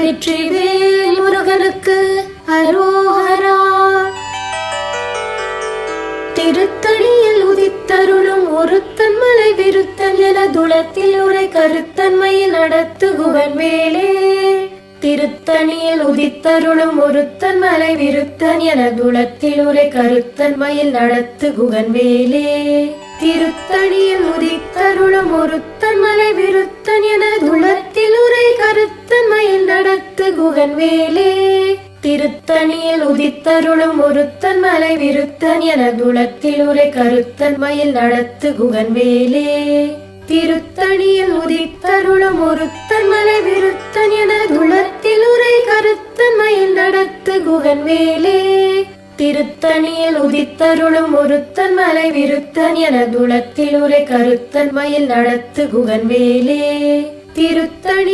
வெற்றிவேல் முருகனுக்கு அரோகரா. திருத்தணியில் உதித்தருளும் ஒருத்தன் மலை விருத்தன் என துளத்தில் உரை கருத்தன்மையில் நடத்துகுவன் வேலே. திருத்தணியில் உதித்தருளும் ஒருத்தன் மலை விருத்தன் என துளத்தில் உரை கருத்தன்மையில் நடத்துகுவன் வேலே. திருத்தணியில் உதித்தருளும் ஒருத்தன் மலை விருத்தன் என துளத்தில் உரை கருத்தன்மையில் நடத்துகுவன் வேலே. திருத்தணியில் உதித்தருளும் ஒருத்தன் மலை விருத்தன் என துளத்தில் உரை கருத்தன்மையில் நடத்துகுவன் வேலே. திருத்தணியில் உதித்தருளும் ஒருத்தன் மலை விருத்தன் என துளத்தில் உரை கருத்தன்மையில் நடத்துகுவன் வேலே. திருத்தணியில் உதித்தருளும் ஒருத்தன் மலை விருத்தன் என துளத்தில் உரை கருத்தன்மையில் நடத்துகுவன் வேலே. திருத்தணி